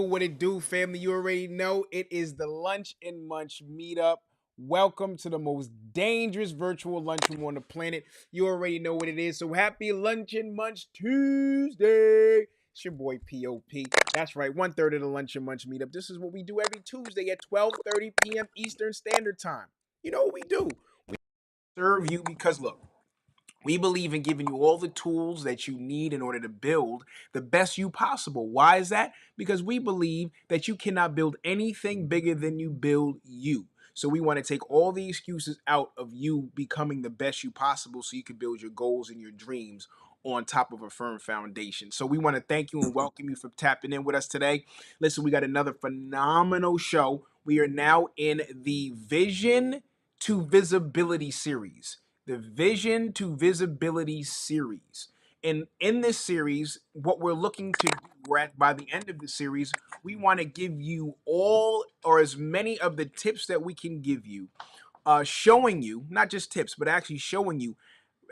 What it do, family? You already know it is the Lunch and Munch meetup. Welcome to the most dangerous virtual lunchroom on the planet. You already know what it is. So happy Lunch and Munch Tuesday. It's your boy POP. That's right, 1/3 of the Lunch and Munch meetup. This is what we do every Tuesday at 12:30 p.m. Eastern Standard Time. You know what we do? We serve you because look. We believe in giving you all the tools that you need in order to build the best you possible. Why is that? Because we believe that you cannot build anything bigger than you build you. So we want to take all the excuses out of you becoming the best you possible so you can build your goals and your dreams on top of a firm foundation. So we want to thank you and welcome you for tapping in with us today. Listen, we got another phenomenal show. We are now in the Vision to Visibility series, the Vision to Visibility series. And in this series, what we're looking to do by the end of the series, we want to give you all or as many of the tips that we can give you showing you, not just tips, but actually showing you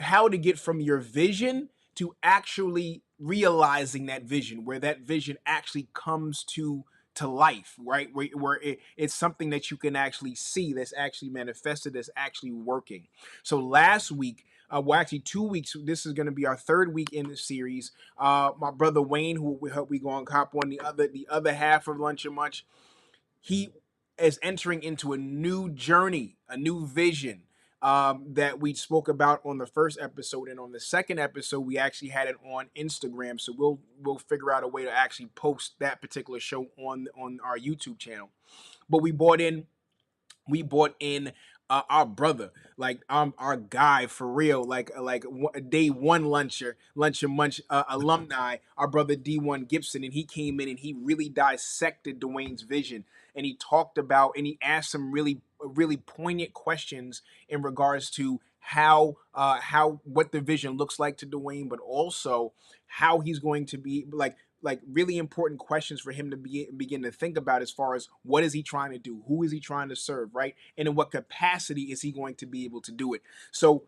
how to get from your vision to actually realizing that vision, where that vision actually comes to life, right? Where it's something that you can actually see, that's actually manifested, that's actually working. So last week, well, actually 2 weeks. This is going to be our third week in the series. My brother Wayne, who we hope we go on cop on the other half of Lunch and Munch, he is entering into a new journey, a new vision, that we spoke about on the first episode, and on the second episode, we actually had it on Instagram. So we'll figure out a way to actually post that particular show on our YouTube channel. But we bought in our brother, like our guy for real, like day one lunch and munch alumni, our brother D1 Gibson, and he came in and he really dissected Dwayne's vision, and he talked about and he asked some really poignant questions in regards to how what the vision looks like to Dwayne, but also how he's going to be like really important questions for him to begin to think about, as far as what is he trying to do, who is he trying to serve, right, and in what capacity is he going to be able to do it. So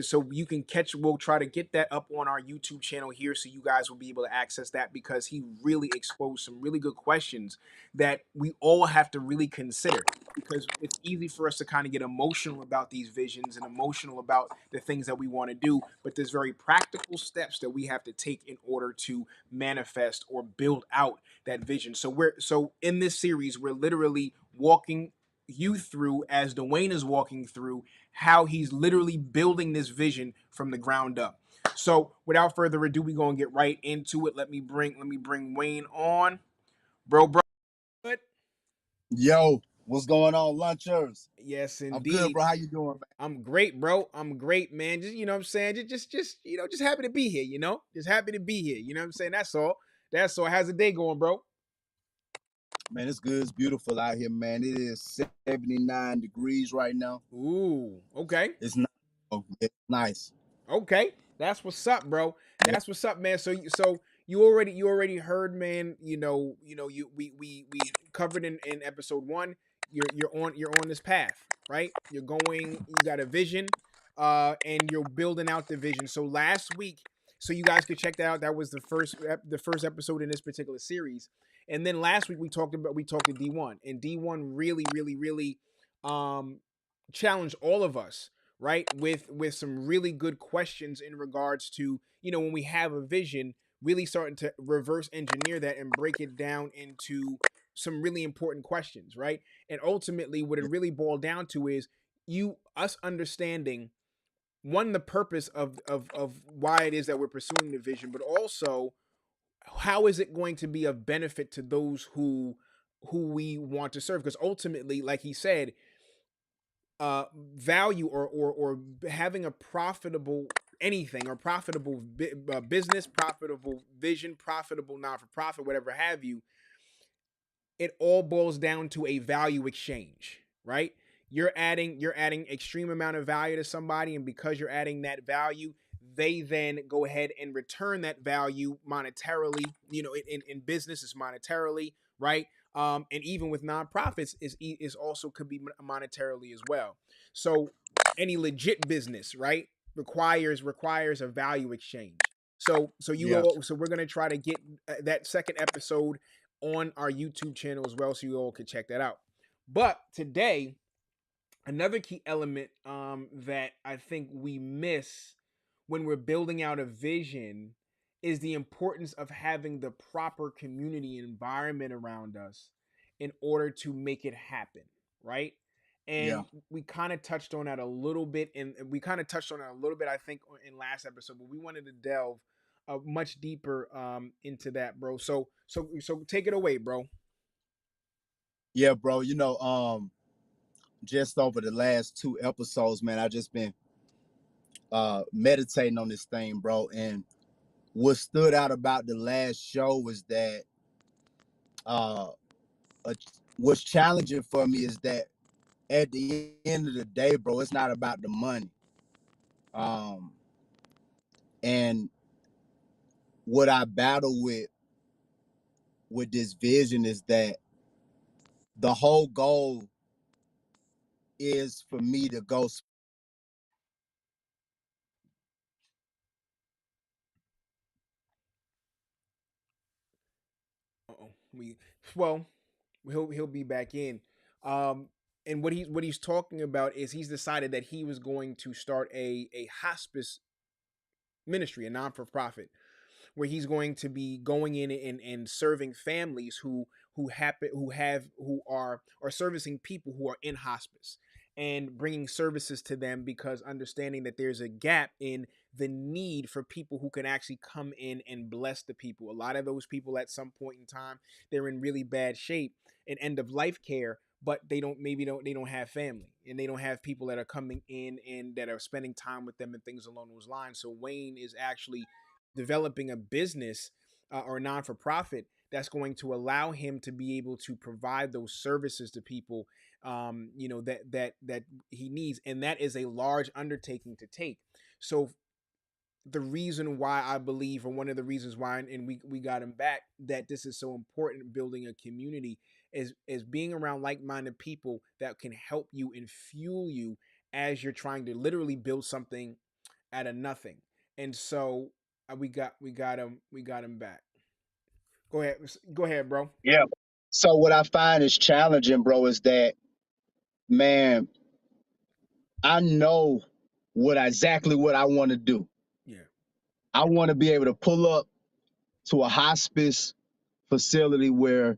so you can catch, we'll try to get that up on our YouTube channel here, so you guys will be able to access that, because he really exposed some really good questions that we all have to really consider, because it's easy for us to kind of get emotional about these visions and emotional about the things that we want to do, but there's very practical steps that we have to take in order to manifest or build out that vision. So in this series, we're literally walking you through, as Dwayne is walking through, how he's literally building this vision from the ground up. So without further ado, we're gonna get right into it. Let me bring Wayne on. Bro. Good. Yo, what's going on, lunchers? Yes, I'm good, indeed. bro. How you doing, man? I'm great, bro. I'm great, man. Just what I'm saying, just just happy to be here. Just happy to be here. What I'm saying. That's all. That's all. How's the day going, bro? Man, it's good. It's beautiful out here, man. It is 79 degrees right now. Ooh. Okay. It's nice. Oh, it's nice. Okay, that's what's up, bro. Yeah, That's what's up, man. So you already heard, man. We covered in episode one. You're on this path, right? You're going. You got a vision, and you're building out the vision. So last week, so you guys could check that out. That was the first episode in this particular series. And then last week we talked to D1, and D1 really um challenged all of us, right, with some really good questions in regards to, when we have a vision, really starting to reverse engineer that and break it down into some really important questions, right? And ultimately what it yeah, really boiled down to is us understanding, one, the purpose of why it is that we're pursuing the vision, but also how is it going to be of benefit to those who we want to serve, because ultimately, like he said, value or having a profitable anything, or profitable business, profitable vision, profitable non for profit, whatever have you, it all boils down to a value exchange, right? You're adding extreme amount of value to somebody, and because you're adding that value, they then go ahead and return that value monetarily. In business, it's monetarily, right? And even with nonprofits, is also could be monetarily as well. So any legit business, right, requires a value exchange. yeah, So we're gonna try to get that second episode on our YouTube channel as well, so you all can check that out. But today, another key element that I think we miss when we're building out a vision is the importance of having the proper community environment around us in order to make it happen, right? yeah, And we kind of touched on that a little bit, I think, in last episode, but we wanted to delve much deeper into that, bro. So take it away, bro. yeah, bro. Just over the last two episodes, man, I just been meditating on this thing, bro. And what stood out about the last show was that uh, uh what's challenging for me is that at the end of the day, bro, it's not about the money. Um, and what I battle with this vision is that the whole goal is for me to go. Uh-oh. Well, he'll be back in. Um, and what he's talking about is he's decided that he was going to start a hospice ministry, a non for profit, where he's going to be going in and serving families who are servicing people who are in hospice and bringing services to them, because understanding that there's a gap in the need for people who can actually come in and bless the people. A lot of those people at some point in time, they're in really bad shape and end of life care, but they don't have family, and they don't have people that are coming in and that are spending time with them and things along those lines. So Wayne is actually developing a business, or non for profit, that's going to allow him to be able to provide those services to people, that he needs, and that is a large undertaking to take. So the reason why I believe, or one of the reasons why, and we got him back, that this is so important, building a community, is being around like-minded people that can help you and fuel you as you're trying to literally build something out of nothing. And so we got him back. Go ahead, bro. Yeah. So what I find is challenging, bro, is that, man, I know exactly what I want to do. Yeah. I want to be able to pull up to a hospice facility where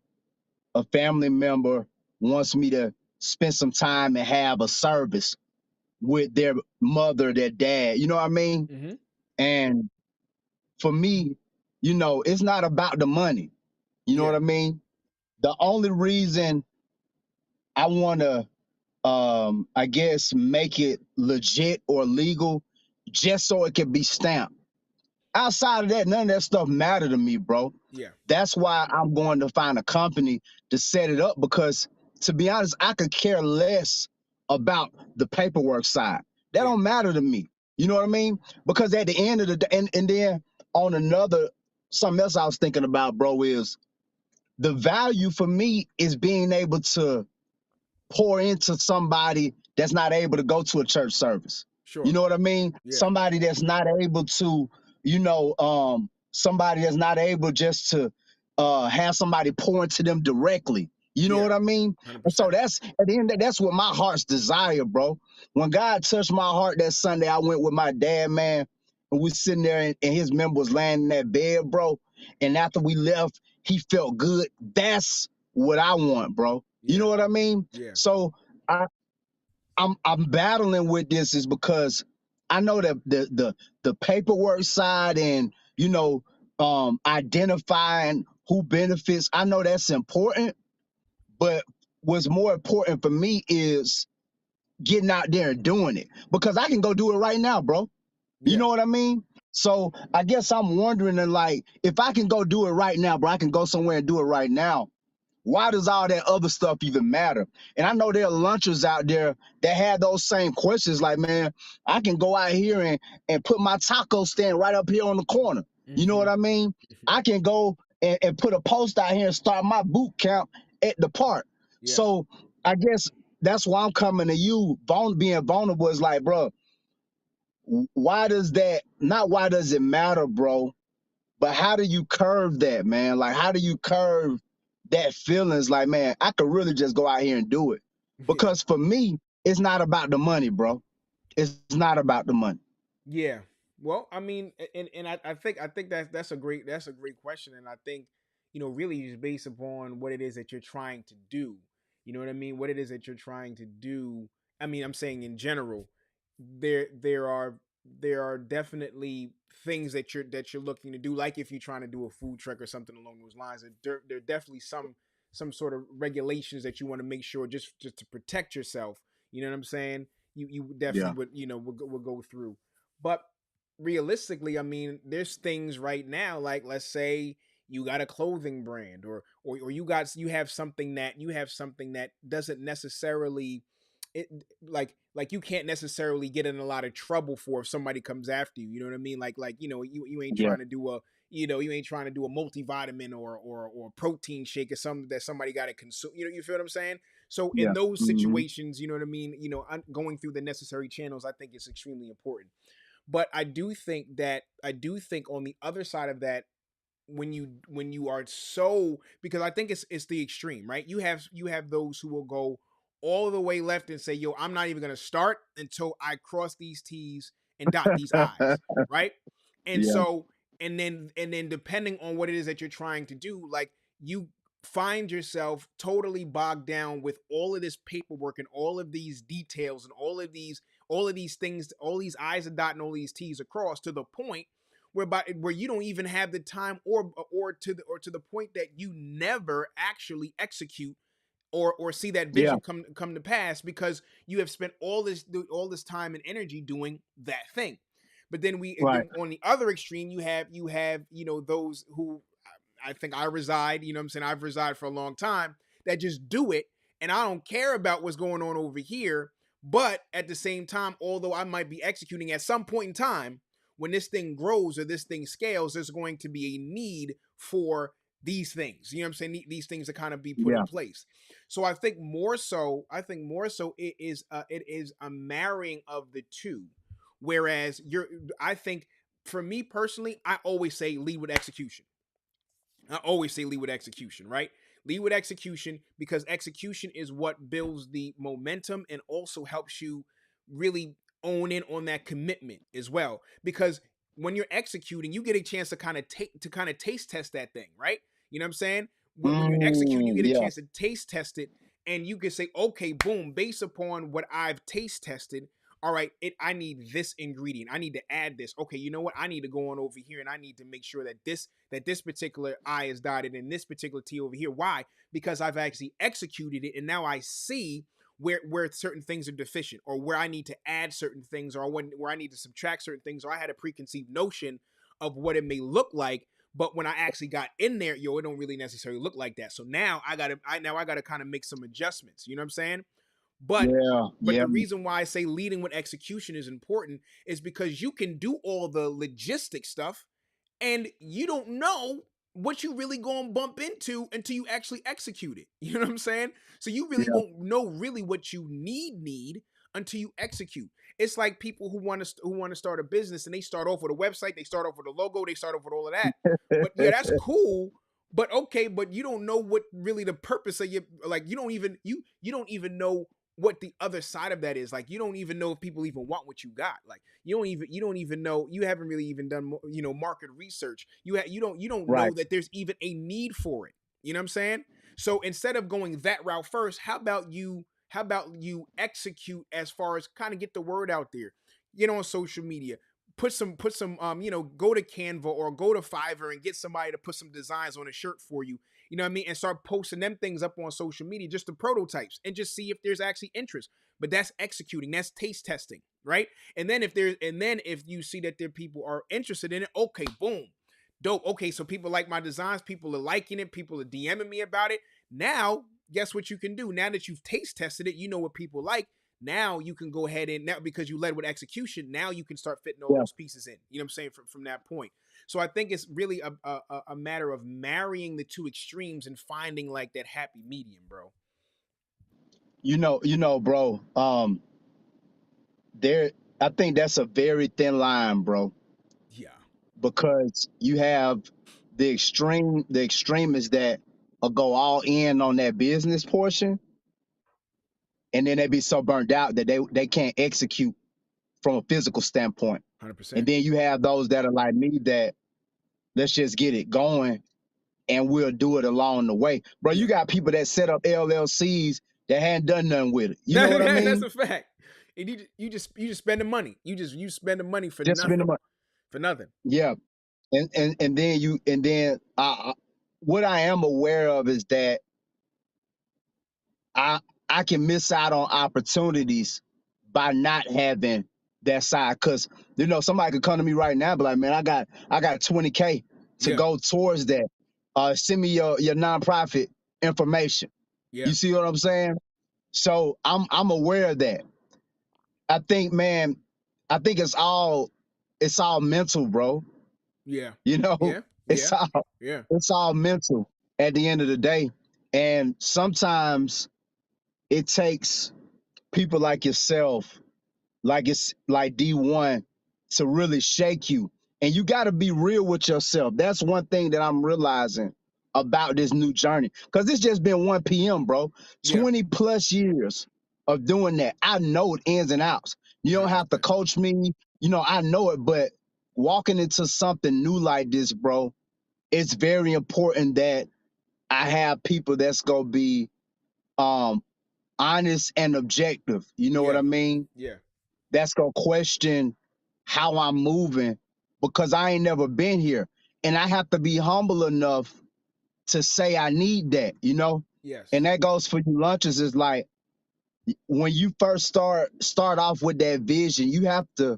a family member wants me to spend some time and have a service with their mother, their dad. You know what I mean? Mm-hmm. And for me, it's not about the money. You know what Yeah. I mean? The only reason I want to, I guess, make it legit or legal, just so it can be stamped. Outside of that, none of that stuff matter to me, bro. Yeah. That's why I'm going to find a company to set it up, because, to be honest, I could care less about the paperwork side. That Yeah. don't matter to me. You know what I mean? Because at the end of the day, and then on another, something else I was thinking about, bro, is the value for me is being able to pour into somebody that's not able to go to a church service. You Sure. know what I mean? Yeah. Somebody that's not able to, somebody that's not able just to have somebody pour into them directly. You know Yeah. what I mean? one Hundred And so percent. that's at the end. That's what my heart's desire, bro. When God touched my heart that Sunday, I went with my dad, man, and we sitting there, and his member was laying in that bed, bro. And after we left, he felt good. That's what I want, bro. You Yeah. know what I mean? Yeah. So I, I'm battling with this is because I know that the paperwork side, and identifying who benefits, I know that's important, but what's more important for me is getting out there and doing it, because I can go do it right now, bro. You Yeah. know what I mean? So I guess I'm wondering, and like, if I can go do it right now, bro, I can go somewhere and do it right now. Why does all that other stuff even matter? And I know there are lunchers out there that have those same questions. Like, man, I can go out here and put my taco stand right up here on the corner. You know Mm-hmm. what I mean? I can go and put a post out here and start my boot camp at the park. Yeah. So I guess that's why I'm coming to you. Being vulnerable is like, bro, why does it matter, bro? But how do you curve that, man? Like, how do you curve that feelings? Like, man, I could really just go out here and do it. Yeah. Because for me, it's not about the money, bro. It's not about the money. Yeah. Well, I mean, and I think that's a great question, and I think, really just based upon what it is that you're trying to do. You know what I mean? What it is that you're trying to do. I mean, I'm saying in general, there are definitely things that you're looking to do. Like if you're trying to do a food truck or something along those lines, there are definitely some sort of regulations that you want to make sure, just to protect yourself. You know what I'm saying? You definitely Yeah. would go through. But realistically, I mean, there's things right now, like let's say you got a clothing brand, or you have something that doesn't necessarily, it like you can't necessarily get in a lot of trouble for if somebody comes after you. You know what I mean? Like you ain't Yeah. trying to do You ain't trying to do a multivitamin or protein shake or something that somebody got to consume. You feel what I'm saying? So in Yeah. those Hmm. situations, you know what I mean. Going through the necessary channels, I think is extremely important. But I do think on the other side of that, when you are so, because I think it's the extreme, right? You have those who will go all the way left and say, "Yo, I'm not even gonna start until I cross these T's and dot these I's," right? And Yeah. so, and then depending on what it is that you're trying to do, like, you find yourself totally bogged down with all of this paperwork and all of these details and all of these things, all these I's are dot and all these T's are crossed, to the point where you don't even have the time, or to the point that you never actually execute or see that Yeah. vision come to pass, because you have spent all this time and energy doing that thing. But Right. then on the other extreme, you have those who, I think I reside, you know what I'm saying? I've resided for a long time, that just do it, and I don't care about what's going on over here. But at the same time, although I might be executing, at some point in time, when this thing grows or this thing scales, there's going to be a need for these things. You know what I'm saying? These things to kind of be put in Yeah. place. So I think more so it is a marrying of the two. Whereas I think, for me personally, I always say lead with execution. I always say lead with execution, right? Lead with execution, because execution is what builds the momentum and also helps you really own in on that commitment as well. Because when you're executing, you get a chance to kind of taste test that thing, right? You know what I'm saying? When you're executing, you get a Yeah. chance to taste test it, and you can say, okay, boom, based upon what I've taste tested, all right, I need this ingredient. I need to add this. Okay, you know what? I need to go on over here and I need to make sure that this particular I is dotted and this particular T over here. Why? Because I've actually executed it, and now I see where certain things are deficient, or where I need to add certain things, or where I need to subtract certain things, or I had a preconceived notion of what it may look like. But when I actually got in there, it don't really necessarily look like that. So now I gotta kind of make some adjustments. You know what I'm saying? But Yeah. but Yeah. the reason why I say leading with execution is important is because you can do all the logistic stuff, and you don't know what you really going to bump into until you actually execute it. You know what I'm saying? So you really Yeah. won't know really what you need until you execute. It's like people who want to start a business, and they start off with a website, they start off with a logo, they start off with all of that. But yeah, that's cool. But okay, but you don't know what really the purpose of your, like, you don't even know what the other side of that is. Like, you don't even know if people even want what you got. Like, you don't even know, you haven't really even done market research. You don't know Right. that there's even a need for it. You know what I'm saying? So instead of going that route first, how about you execute, as far as kind of get the word out there, get on social media, put some go to Canva or go to Fiverr and get somebody to put some designs on a shirt for you. You know what I mean? And start posting them things up on social media, just the prototypes, and just see if there's actually interest. But that's executing, that's taste testing, right? And then if you see that there people are interested in it, okay, boom, dope. Okay, so people like my designs, people are liking it, people are DMing me about it. Now, guess what you can do? Now that you've taste tested it, you know what people like. Now you can go ahead and, now, because you led with execution, now you can start fitting all Yeah. those pieces in. You know what I'm saying? From that point. So I think it's really a matter of marrying the two extremes and finding like that happy medium, bro. Bro. There. I think that's a very thin line, bro, Yeah. because you have the extreme. The extreme is that go all in on that business portion, and then they be so burnt out that they can't execute from a physical standpoint. And 100%. then you have those that are like me, that let's just get it going and we'll do it along the way. Bro, you Yeah. got people that set up LLCs that hadn't done nothing with it. You know what I That's mean? a fact. And you just spend the money. You spend the money for Just spend the nothing. money. For nothing. Yeah. And then what I am aware of is that I I can miss out on opportunities by not having that side. Cause somebody could come to me right now and be like, man, I got 20K to Yeah. go towards that. Send me your nonprofit information. Yeah. You see what I'm saying? So I'm aware of that. I think, man, I think it's all mental, bro. Yeah. You know, Yeah. It's Yeah. all Yeah. it's all mental at the end of the day. And sometimes it takes people like yourself, like it's like D1, to really shake you. And you got to be real with yourself. That's one thing that I'm realizing about this new journey. Because it's just been 1 p.m., bro. Yeah. 20 plus years of doing that. I know it ins and outs. You don't have to 100%. coach me. I know it. But walking into something new like this, bro, it's very important that I have people that's going to be um, honest and objective. You know what Yeah. I mean? Yeah. That's gonna question how I'm moving because I ain't never been here. And I have to be humble enough to say I need that. And Yes. that goes for you lunches is like when you first start off with that vision, you have to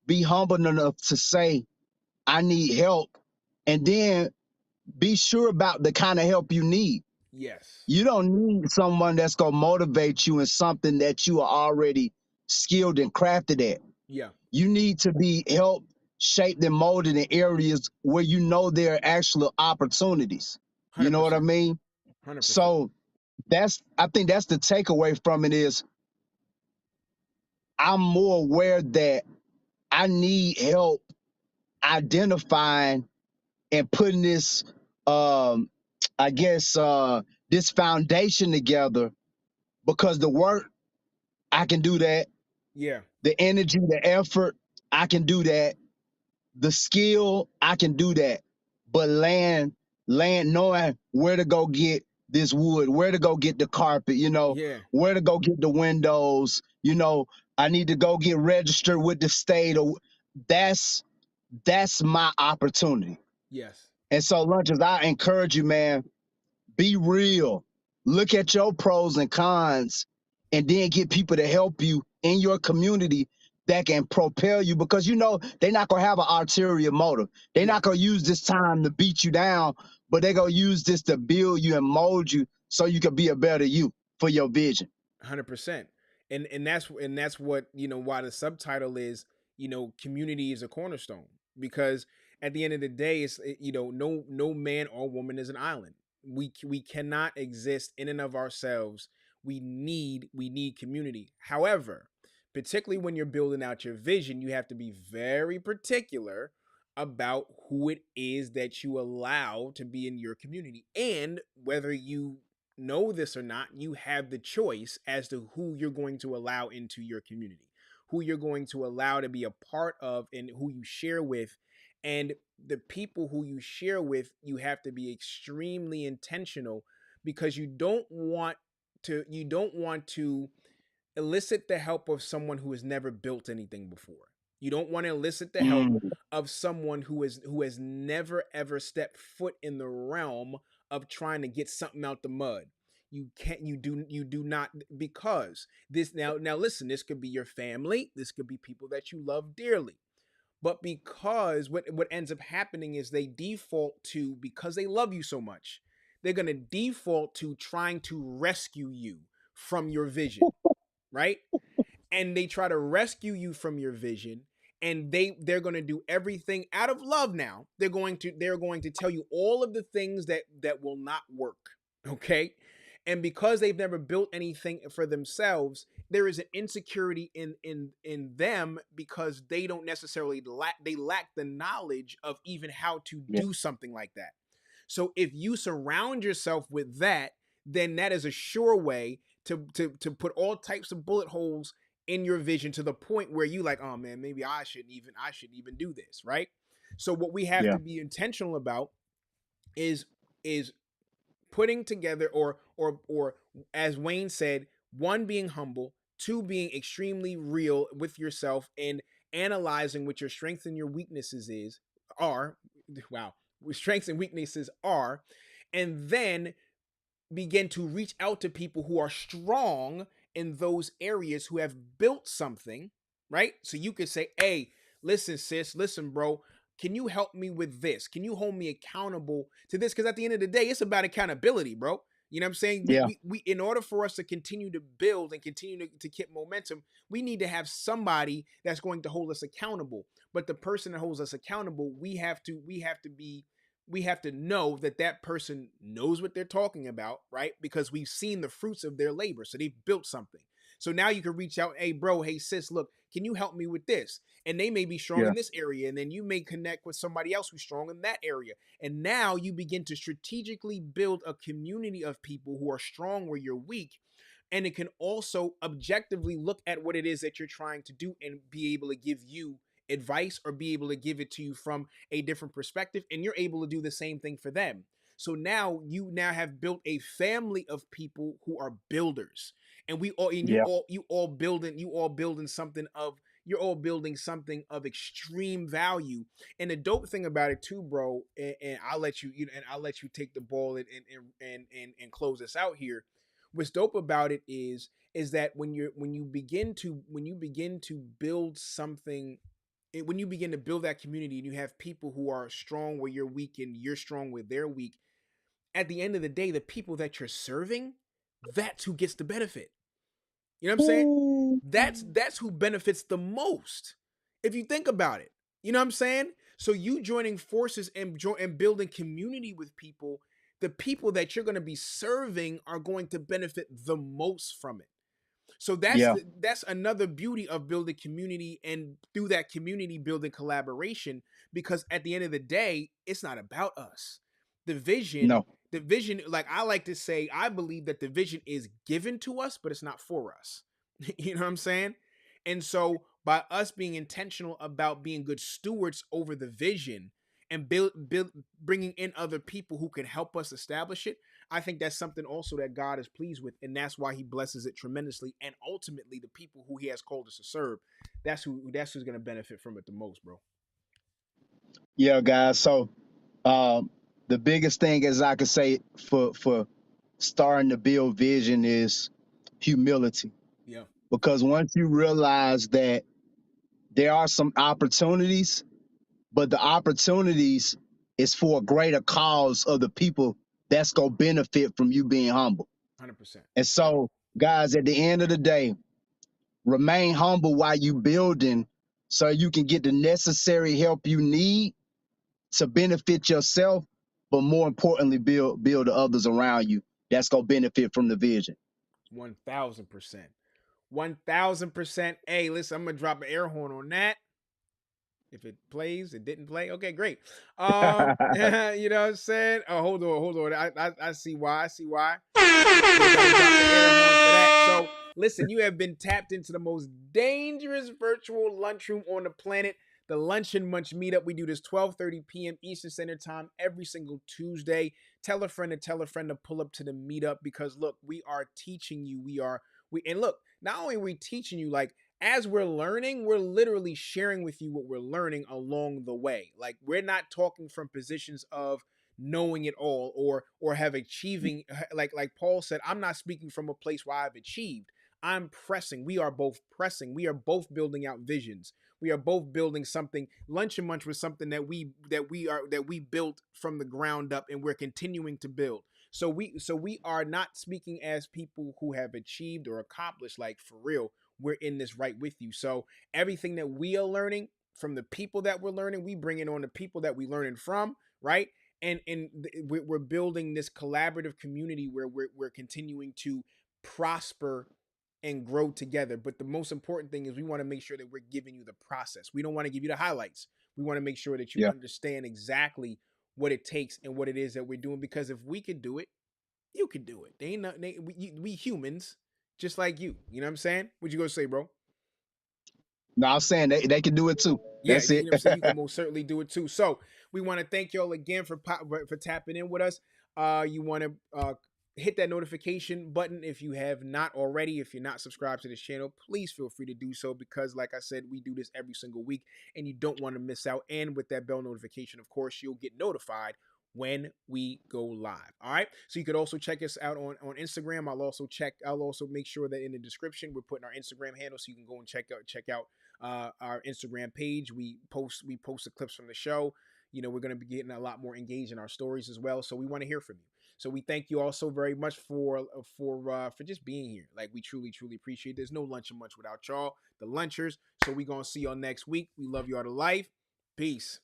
be humble enough to say, I need help, and then be sure about the kind of help you need. Yes. You don't need someone that's gonna motivate you in something that you are already skilled and crafted at. Yeah. You need to be helped, shaped, and molded in areas where you know there are actual opportunities. You know what I 100%. mean? 100%. So I think that's the takeaway from it is I'm more aware that I need help identifying and putting this um I guess this foundation together because the work I can do that, Yeah. the energy, the effort, I can do that. The skill, I can do that. But land knowing where to go get this wood, where to go get the carpet, Yeah. where to go get the windows, I need to go get registered with the state or that's that's my opportunity. Yes. And so lunches, I encourage you, man, be real. Look at your pros and cons and then get people to help you in your community that can propel you because they're not gonna have an ulterior motive. They're Yeah. not gonna use this time to beat you down, but they're gonna use this to build you and mold you so you can be a better you for your vision. 100%. And that's what, why the subtitle is, community is a cornerstone, because at the end of the day it's no man or woman is an island. We cannot exist in and of ourselves. We need community. However, particularly when you're building out your vision, you have to be very particular about who it is that you allow to be in your community, and whether you know this or not, you have the choice as to who you're going to allow into your community, who you're going to allow to be a part of, and who you share with. And the people who you share with, you have to be extremely intentional, because you don't want to elicit the help of someone who has never built anything before. You don't want to elicit the help Mm, of someone who has never ever stepped foot in the realm of trying to get something out the mud. You do not, because this, now listen, this could be your family, this could be people that you love dearly. But because what ends up happening is they default to, because they love you so much, they're going to default to trying to rescue you from your vision, right? And they try to rescue you from your vision, and they're going to do everything out of love. Now they're going to tell you all of the things that will not work, okay? And because they've never built anything for themselves, there is an insecurity in them, because they don't necessarily lack the knowledge of even how to yeah, do something like that. So if you surround yourself with that, then that is a sure way to put all types of bullet holes in your vision, to the point where you like, oh man, maybe I shouldn't even do this, right? So what we have yeah, to be intentional about is putting together, or as Wayne said, one, being humble, two, being extremely real with yourself, and analyzing what your strengths and your weaknesses are. Wow, strengths and weaknesses are. And then begin to reach out to people who are strong in those areas, who have built something, right? So you could say, hey, listen, sis, listen, bro, can you help me with this? Can you hold me accountable to this? Because at the end of the day, it's about accountability, bro. You know what I'm saying? We, yeah, we, we in order for us to continue to build and continue to keep momentum, we need to have somebody that's going to hold us accountable. But the person that holds us accountable, we have to be we have to know that that person knows what they're talking about, right? Because we've seen the fruits of their labor. So they've built something. So now you can reach out, hey, bro, hey, sis, look, can you help me with this? And they may be strong Yeah. in this area. And then you may connect with somebody else who's strong in that area. And now you begin to strategically build a community of people who are strong where you're weak. And it can also objectively look at what it is that you're trying to do and be able to give you advice or be able to give it to you from a different perspective, and you're able to do the same thing for them. So now you now have built a family of people who are builders, and we all and Yeah. you all building something of you're all building something of extreme value. And the dope thing about it too, bro, and I'll let you, and I'll let you take the ball and close us out here. What's dope about it is that when you begin to build something, when you begin to build that community and you have people who are strong where you're weak and you're strong where they're weak, at the end of the day, the people that you're serving, that's who gets the benefit. You know what I'm saying? Ooh. That's who benefits the most. If you think about it. You know what I'm saying? So you joining forces and building community with people, the people that you're going to be serving are going to benefit the most from it. So Yeah. that's another beauty of building community, and through that community building collaboration, because at the end of the day, it's not about us. The vision, No. the vision, like I like to say, I believe that the vision is given to us, but it's not for us. You know what I'm saying? And so by us being intentional about being good stewards over the vision and build bringing in other people who can help us establish it, I think that's something also that God is pleased with, and that's why He blesses it tremendously. And ultimately, the people who He has called us to serve, that's who's going to benefit from it the most, bro. Yeah, guys. So um, the biggest thing, as I could say, for starting to build vision is humility. Yeah, Because once you realize that there are some opportunities, but the opportunities is for a greater cause of the people that's gonna benefit from you being humble. 100%. And so, guys, at the end of the day, remain humble while you building so you can get the necessary help you need to benefit yourself, but more importantly, build the others around you that's gonna benefit from the vision. 1,000%. 1,000%. Hey, listen, I'm gonna drop an air horn on that. If it plays, it didn't play. Okay, great. You know what I'm saying? Oh, hold on. I see why. I see why. Yeah, gotta drop the air horn for that. So, listen, you have been tapped into the most dangerous virtual lunchroom on the planet, the Lunch and Munch Meetup. We do this 12:30 p.m. Eastern Standard Time every single Tuesday. Tell a friend to tell a friend to pull up to the meetup, because look, we are teaching you. And look, not only are we teaching you, like, as we're learning, we're literally sharing with you what we're learning along the way. Like, we're not talking from positions of knowing it all or have achieving, like Paul said, I'm not speaking from a place where I've achieved. I'm pressing. We are both pressing. We are both building out visions. We are both building something. Lunch and Munch was something that we built from the ground up, and we're continuing to build. So we are not speaking as people who have achieved or accomplished, like, for real. We're in this right with you. So everything that we are learning from the people that we're learning, we bring it on the people that we learning from, right? And we're building this collaborative community where we're continuing to prosper and grow together. But the most important thing is we want to make sure that we're giving you the process. We don't want to give you the highlights. We want to make sure that you Yeah. understand exactly what it takes and what it is that we're doing. Because if we could do it, you could do it. They ain't not, we humans, just like you. You know what I'm saying? What you gonna say, bro? No, I'm saying they can do it too. Yeah, That's you know it. what I'm saying? You can most certainly do it too. So we want to thank y'all again for tapping in with us. You want to hit that notification button if you have not already. If you're not subscribed to this channel, please feel free to do so, because like I said, we do this every single week and you don't want to miss out. And with that bell notification, of course, you'll get notified when we go live. All right. So you could also check us out on Instagram. I'll also make sure that in the description we're putting our Instagram handle, so you can go and check out our Instagram page. We post the clips from the show. You know, we're going to be getting a lot more engaged in our stories as well. So we want to hear from you. So we thank you all so very much for just being here. Like, we truly appreciate it. There's no lunch and munch without y'all, the lunchers. So we gonna see y'all next week. We love y'all to life. Peace.